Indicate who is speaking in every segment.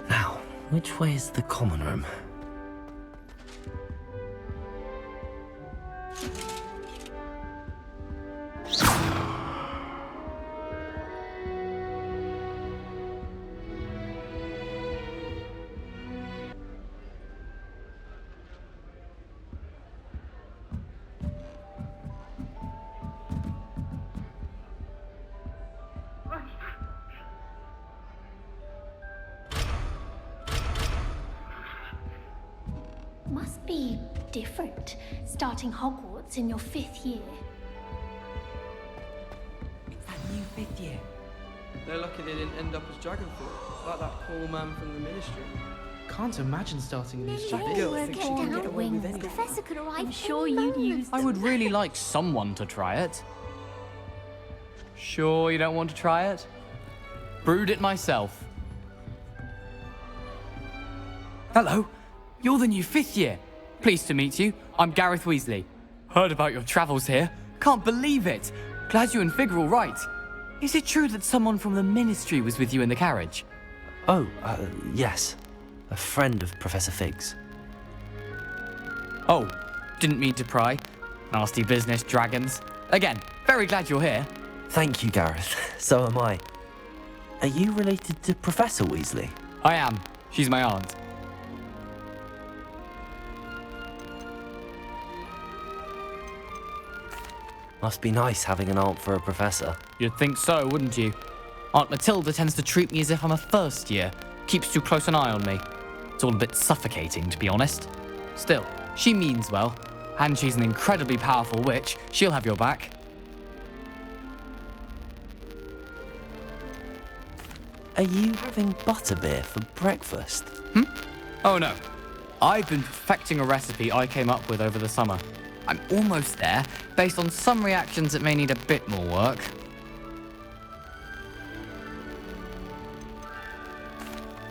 Speaker 1: Now, which way is the common room?
Speaker 2: Must be different, starting Hogwarts in your 5th year.
Speaker 3: It's that new 5th year.
Speaker 4: They're lucky they didn't end up as Dragonfort, like that poor man from the Ministry.
Speaker 5: Can't imagine starting a new
Speaker 2: Maybe
Speaker 5: subject.
Speaker 2: they
Speaker 4: girl
Speaker 2: were
Speaker 4: thinks she can
Speaker 2: born
Speaker 4: get
Speaker 2: with
Speaker 4: away with
Speaker 2: wings.
Speaker 4: anything.
Speaker 2: Professor could arrive.
Speaker 6: I'm sure you'd use
Speaker 7: I would really like someone to try it. Sure you don't want to try it? Brewed it myself. Hello, you're the new 5th year. Pleased to meet you. I'm Gareth Weasley. Heard about your travels here. Can't believe it. Glad you and Fig are all right. Is it true that someone from the Ministry was with you in the carriage?
Speaker 1: Oh, yes. A friend of Professor Fig's.
Speaker 7: Oh, didn't mean to pry. Nasty business, dragons. Again, very glad you're here.
Speaker 1: Thank you, Gareth. So am I. Are you related to Professor Weasley?
Speaker 7: I am. She's my aunt.
Speaker 1: Must be nice having an aunt for a professor.
Speaker 7: You'd think so, wouldn't you? Aunt Matilda tends to treat me as if I'm a first year. Keeps too close an eye on me. It's all a bit suffocating, to be honest. Still, she means well. And she's an incredibly powerful witch. She'll have your back.
Speaker 1: Are you having butterbeer for breakfast?
Speaker 7: Oh no. I've been perfecting a recipe I came up with over the summer. I'm almost there, based on some reactions that may need a bit more work.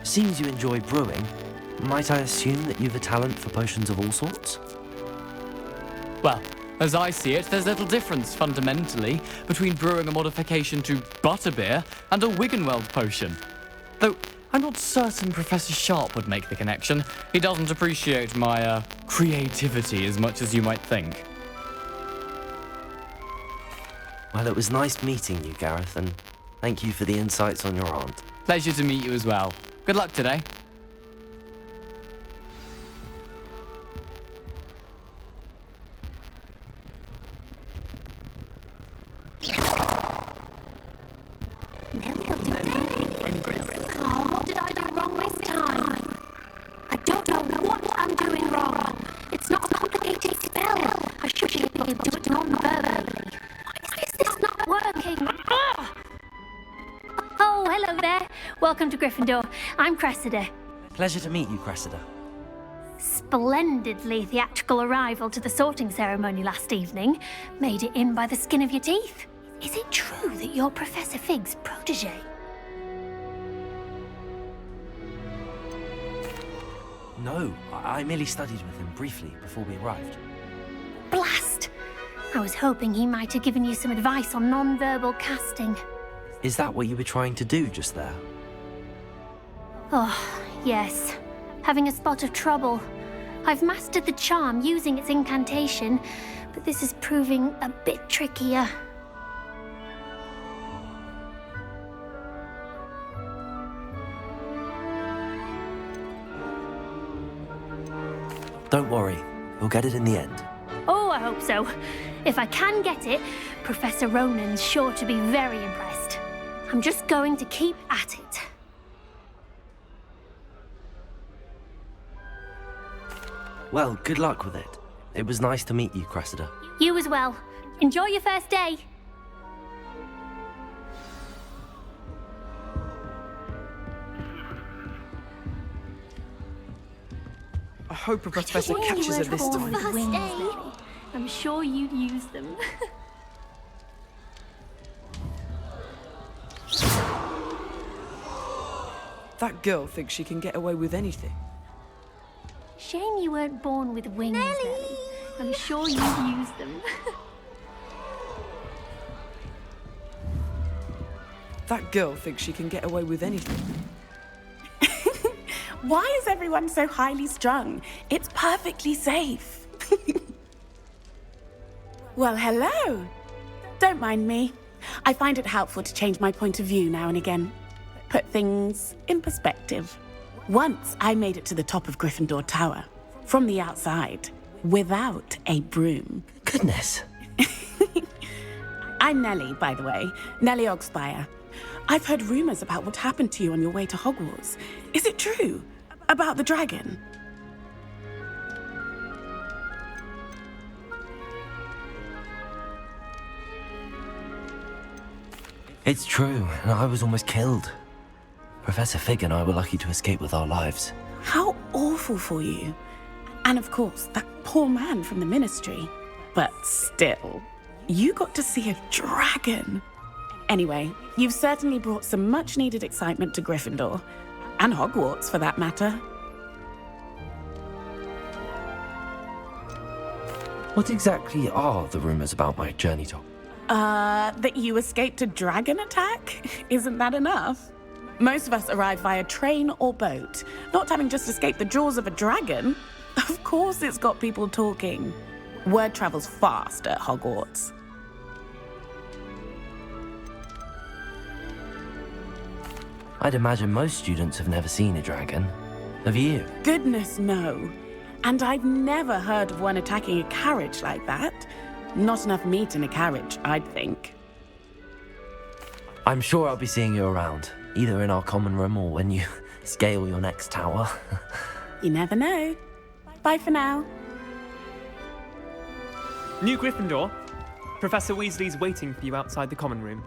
Speaker 1: Seems you enjoy brewing. Might I assume that you've a talent for potions of all sorts?
Speaker 7: Well, as I see it, there's little difference, fundamentally, between brewing a modification to butterbeer and a Wiggenweld potion. Though, I'm not certain Professor Sharp would make the connection. He doesn't appreciate my, creativity as much as you might think.
Speaker 1: Well, it was nice meeting you, Gareth, and thank you for the insights on your aunt.
Speaker 7: Pleasure to meet you as well. Good luck today.
Speaker 2: Oh, what did I do wrong this time? I don't know what I'm doing wrong. It's not a complicated spell. I should be able to do it non-verbally. Why is this not working? Ah! Oh, hello there. Welcome to Gryffindor. I'm Cressida.
Speaker 1: Pleasure to meet you, Cressida.
Speaker 2: Splendidly theatrical arrival to the sorting ceremony last evening. Made it in by the skin of your teeth. Is it true that you're Professor Fig's protege?
Speaker 1: No, I merely studied with him briefly before we arrived.
Speaker 2: Blast! I was hoping he might have given you some advice on non-verbal casting.
Speaker 1: Is that what you were trying to do just there?
Speaker 2: Oh, yes. Having a spot of trouble. I've mastered the charm using its incantation, but this is proving a bit trickier.
Speaker 1: Don't worry, you'll get it in the end.
Speaker 2: Oh, I hope so. If I can get it, Professor Ronan's sure to be very impressed. I'm just going to keep at it.
Speaker 1: Well, good luck with it. It was nice to meet you, Cressida.
Speaker 2: You as well. Enjoy your first day.
Speaker 4: I hope a professor catches her this time.
Speaker 2: First day. I'm sure you'd use them.
Speaker 4: That girl thinks she can get away with anything.
Speaker 2: Shame you weren't born with wings,
Speaker 6: Nelly!
Speaker 2: Nelly. I'm sure you've used them.
Speaker 6: That girl thinks she can get away with anything.
Speaker 8: Why is everyone so highly strung? It's perfectly safe. Well, hello. Don't mind me. I find it helpful to change my point of view now and again. Put things in perspective. Once I made it to the top of Gryffindor Tower, from the outside, without a broom.
Speaker 1: Goodness.
Speaker 8: I'm Nellie, by the way. Nellie Ogspire. I've heard rumors about what happened to you on your way to Hogwarts. Is it true? About the dragon?
Speaker 1: It's true, and I was almost killed. Professor Fig and I were lucky to escape with our lives.
Speaker 8: How awful for you. And of course, that poor man from the ministry. But still, you got to see a dragon. Anyway, you've certainly brought some much-needed excitement to Gryffindor. And Hogwarts, for that matter.
Speaker 1: What exactly are the rumors about my journey to...
Speaker 8: That you escaped a dragon attack? Isn't that enough? Most of us arrive via train or boat, not having just escaped the jaws of a dragon. Of course it's got people talking. Word travels fast at Hogwarts.
Speaker 1: I'd imagine most students have never seen a dragon. Have you?
Speaker 8: Goodness, no. And I've never heard of one attacking a carriage like that. Not enough meat in a carriage, I'd think.
Speaker 1: I'm sure I'll be seeing you around, either in our common room or when you scale your next tower.
Speaker 8: You never know. Bye for now.
Speaker 9: New Gryffindor. Professor Weasley's waiting for you outside the common room.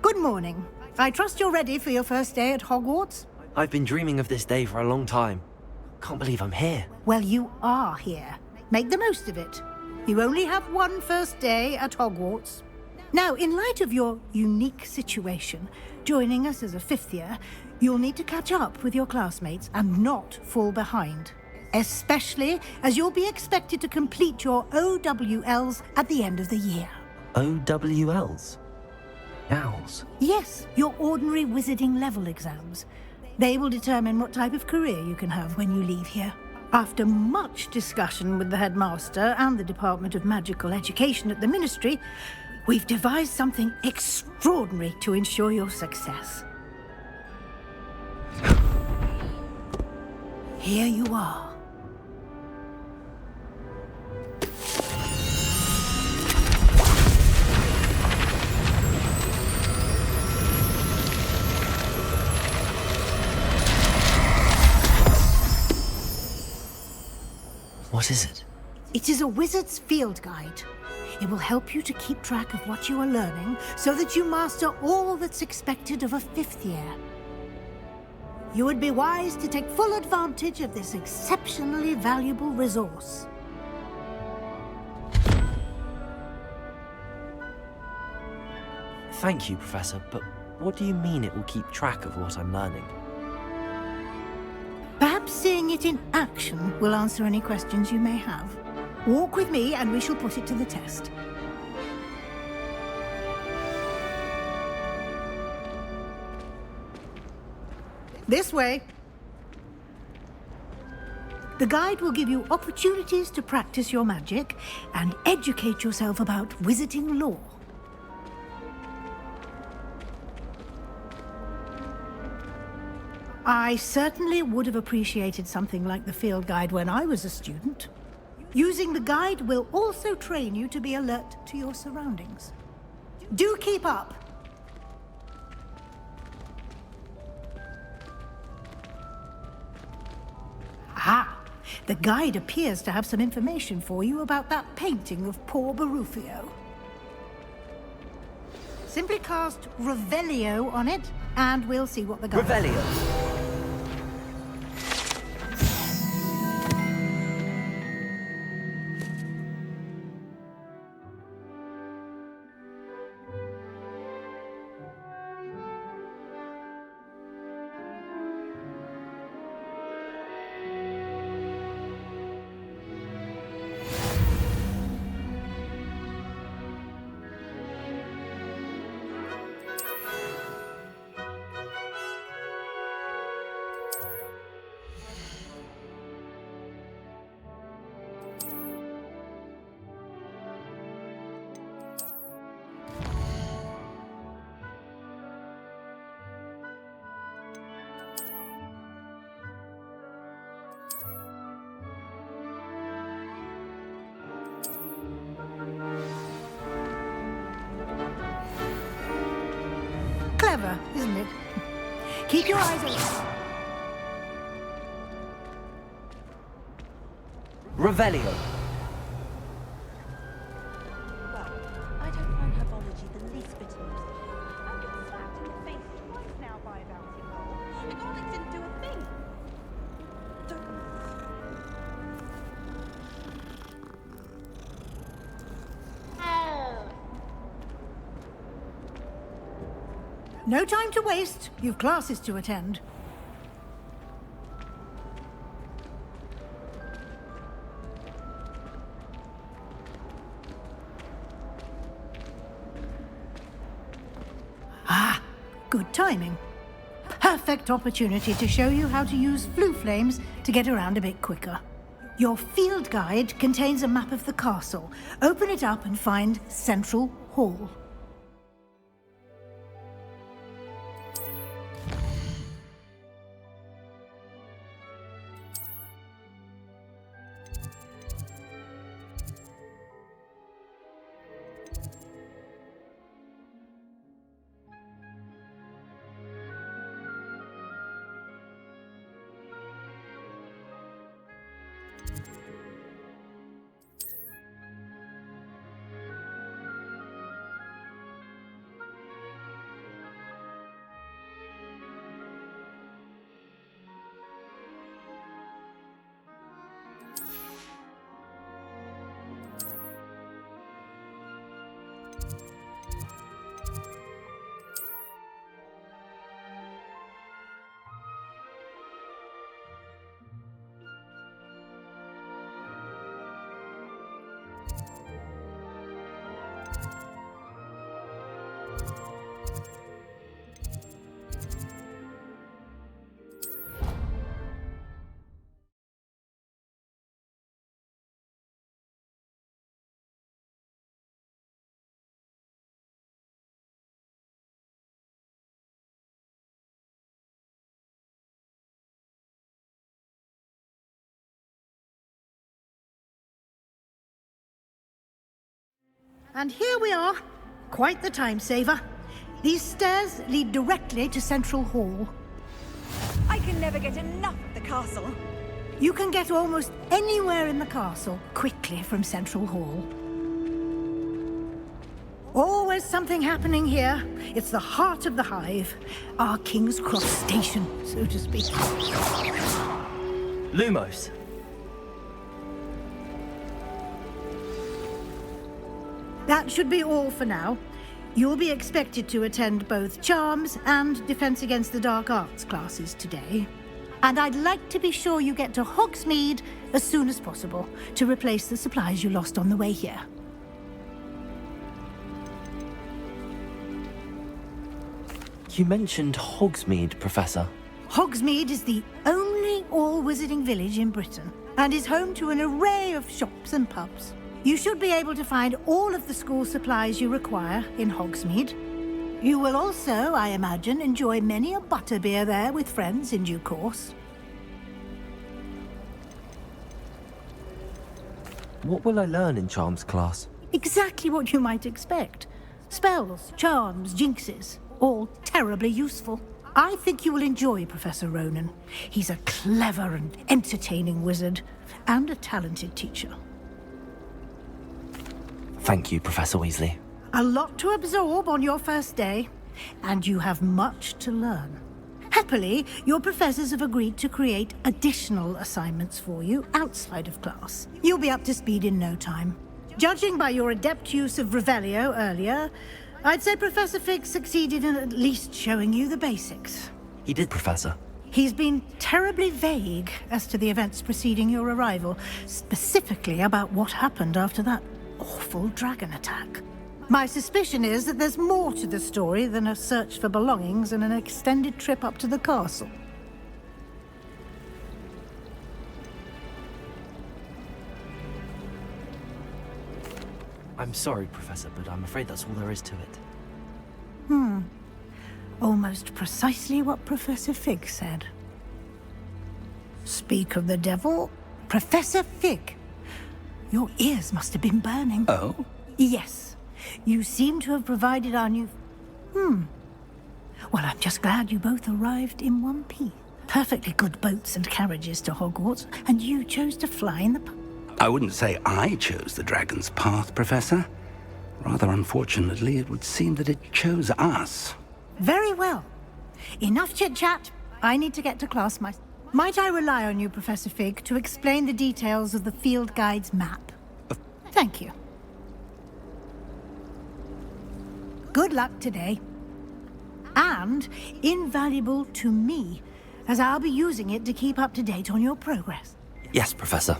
Speaker 10: Good morning. I trust you're ready for your first day at Hogwarts?
Speaker 1: I've been dreaming of this day for a long time. Can't believe I'm here.
Speaker 10: Well, you are here. Make the most of it. You only have one first day at Hogwarts. Now, in light of your unique situation, joining us as a fifth year, you'll need to catch up with your classmates and not fall behind. Especially as you'll be expected to complete your OWLs at the end of the year.
Speaker 1: OWLs? Owls?
Speaker 10: Yes, your ordinary wizarding level exams. They will determine what type of career you can have when you leave here. After much discussion with the headmaster and the Department of Magical Education at the Ministry, we've devised something extraordinary to ensure your success. Here you are.
Speaker 1: What is it?
Speaker 10: It is a wizard's field guide. It will help you to keep track of what you are learning so that you master all that's expected of a fifth year. You would be wise to take full advantage of this exceptionally valuable resource.
Speaker 1: Thank you, Professor, but what do you mean it will keep track of what I'm learning?
Speaker 10: Perhaps seeing it in action will answer any questions you may have. Walk with me and we shall put it to the test. This way. The guide will give you opportunities to practice your magic and educate yourself about wizarding lore. I certainly would have appreciated something like the field guide when I was a student. Using the guide will also train you to be alert to your surroundings. Do keep up! Ah, the guide appears to have some information for you about that painting of poor Barufio. Simply cast Revelio on it, and we'll see what the guide...
Speaker 1: Revelio!
Speaker 10: clever, isn't it? Keep your eyes open.
Speaker 1: Revelio.
Speaker 3: Well, I don't find herbology the least bit amusing. I've been slapped in the face twice now by a bouncing ball, and Onyx didn't do a thing.
Speaker 10: No time to waste. You've classes to attend. Ah, good timing. Perfect opportunity to show you how to use flue flames to get around a bit quicker. Your field guide contains a map of the castle. Open it up and find Central Hall. And here we are. Quite the time saver. These stairs lead directly to Central Hall.
Speaker 3: I can never get enough of the castle.
Speaker 10: You can get almost anywhere in the castle quickly from Central Hall. Always something happening here. It's the heart of the hive. Our King's Cross station, so to speak.
Speaker 1: Lumos.
Speaker 10: That should be all for now. You'll be expected to attend both Charms and Defense Against the Dark Arts classes today. And I'd like to be sure you get to Hogsmeade as soon as possible to replace the supplies you lost on the way here.
Speaker 1: You mentioned Hogsmeade, Professor.
Speaker 10: Hogsmeade is the only all-wizarding village in Britain and is home to an array of shops and pubs. You should be able to find all of the school supplies you require in Hogsmeade. You will also, I imagine, enjoy many a butterbeer there with friends in due course.
Speaker 1: What will I learn in Charms class?
Speaker 10: Exactly what you might expect. Spells, charms, jinxes, all terribly useful. I think you will enjoy Professor Ronan. He's a clever and entertaining wizard, and a talented teacher.
Speaker 1: Thank you, Professor Weasley.
Speaker 10: A lot to absorb on your first day, and you have much to learn. Happily, your professors have agreed to create additional assignments for you outside of class. You'll be up to speed in no time. Judging by your adept use of Revelio earlier, I'd say Professor Fig succeeded in at least showing you the basics.
Speaker 1: He did, Professor.
Speaker 10: He's been terribly vague as to the events preceding your arrival, specifically about what happened after that awful dragon attack. My suspicion is that there's more to the story than a search for belongings and an extended trip up to the castle.
Speaker 1: I'm sorry, Professor, but I'm afraid that's all there is to it.
Speaker 10: Almost precisely what Professor Fig said. Speak of the devil, Professor Fig. Your ears must have been burning.
Speaker 1: Oh?
Speaker 10: Yes. You seem to have provided our new... Well, I'm just glad you both arrived in one piece. Perfectly good boats and carriages to Hogwarts, and you chose to fly in the...
Speaker 11: I wouldn't say I chose the dragon's path, Professor. Rather unfortunately, it would seem that it chose us.
Speaker 10: Very well. Enough chit-chat. I need to get to class Might I rely on you, Professor Fig, to explain the details of the field guide's map? Thank you. Good luck today. And invaluable to me, as I'll be using it to keep up to date on your progress.
Speaker 1: Yes, Professor.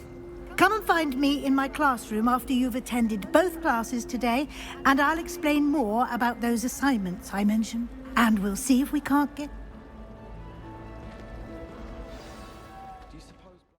Speaker 10: Come and find me in my classroom after you've attended both classes today, and I'll explain more about those assignments I mentioned. And we'll see if we can't get